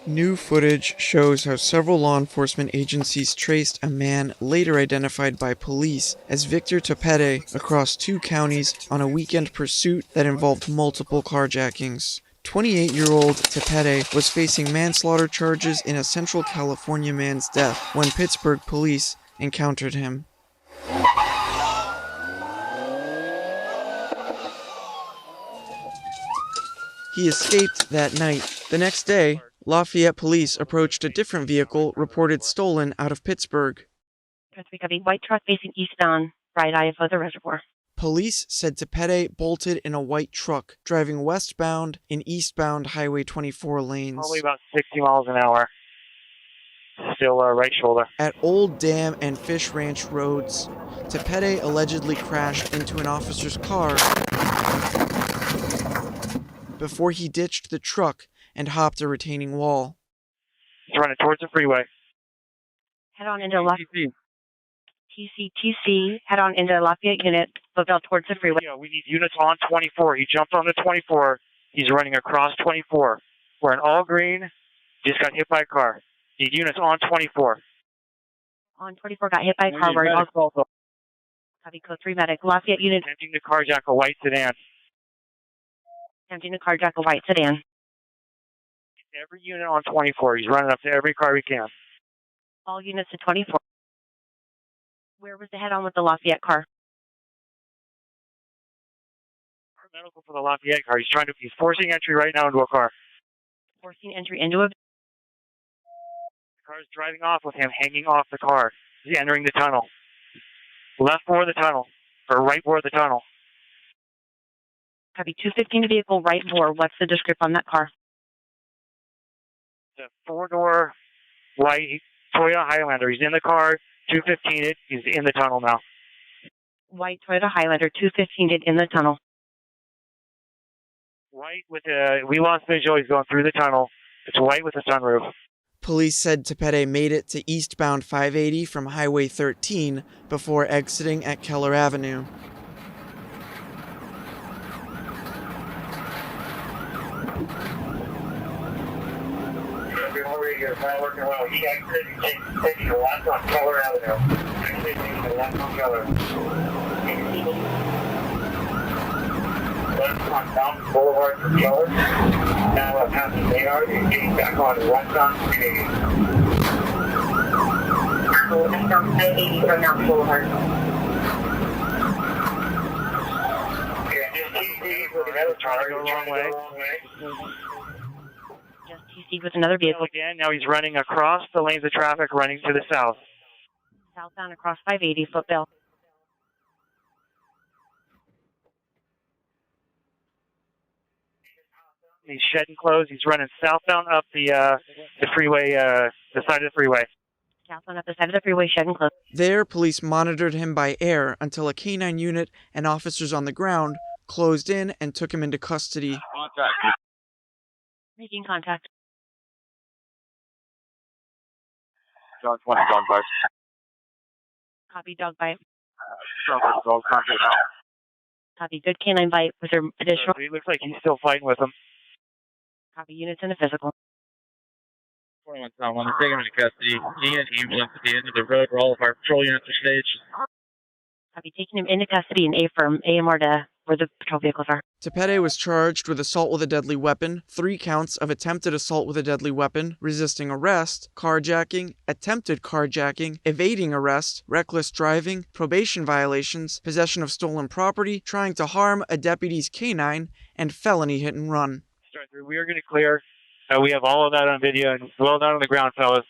New footage shows how several law enforcement agencies traced a man later identified by police as Victor Tepede across 2 counties on a weekend pursuit that involved multiple carjackings. 28-year-old Tepede was facing manslaughter charges in a Central California man's death when Pittsburgh police encountered him. He escaped that night. The next day, Lafayette police approached a different vehicle reported stolen out of Pittsburgh. We have a white truck facing eastbound, right eye of the reservoir. Police said Tepede bolted in a white truck, driving westbound in eastbound Highway 24 lanes. Probably about 60 miles an hour. Still right shoulder. At Old Dam and Fish Ranch roads, Tepede allegedly crashed into an officer's car before he ditched the truck and hopped a retaining wall. He's running towards the freeway. Head on into Lafayette. TC, head on into Lafayette unit, look out towards the freeway. Yeah, we need units on 24. He jumped on the 24. He's running across 24. We're in all green. Just got hit by a car. Need units on 24. On 24, got hit by a car. We're also. Copy code 3 medic. Lafayette unit. Attempting to carjack a white sedan. Attempting to carjack a white sedan. Every unit on 24. He's running up to every car we can. All units to 24. Where was the head-on with the Lafayette car? Medical for the Lafayette car. He's forcing entry right now into a car. Forcing entry into a... The car is driving off with him hanging off the car. He's entering the tunnel. Left bore of the tunnel. Or right bore of the tunnel. Copy 215 vehicle, right bore. What's the description on that car? It's a 4-door white Toyota Highlander. He's in the car. 215 it. He's in the tunnel now. White Toyota Highlander, 215 it in the tunnel. White with we lost visual. He's going through the tunnel. It's white with a sunroof. Police said Tepede made it to eastbound 580 from Highway 13 before exiting at Keller Avenue. It's not working well. He exited and taking a left on Keller Avenue. Actually taking a left on Keller. Left on Mountain Boulevard for Keller. Now past the Maynard and getting back on west on Canadian. West on 580 from Mountain Boulevard. Okay, just TC with another car going the wrong way. Just TC with another vehicle. Again, now he's running across the lanes of traffic, running to the south. Southbound across 580, Footbill. He's shedding clothes. He's running southbound up the freeway, the side of the freeway. Southbound up the side of the freeway, shedding clothes. There, police monitored him by air until a K-9 unit and officers on the ground closed in and took him into custody. Contact. Making contact. John 20, dog bite. Copy, dog bite. Dog contact. Copy, good canine bite. Was there additional? He looks like he's still fighting with him. Copy, units in the physical. 21 Tom, I'm taking him into custody. He and ambulance at the end of the road where all of our patrol units are staged. Copy, taking him into custody in A-firm, AMR to where the patrol vehicles are. Tepede was charged with assault with a deadly weapon, 3 counts of attempted assault with a deadly weapon, resisting arrest, carjacking, attempted carjacking, evading arrest, reckless driving, probation violations, possession of stolen property, trying to harm a deputy's K-9, and felony hit and run. We are going to clear. We have all of that on video, and well done on the ground, fellas.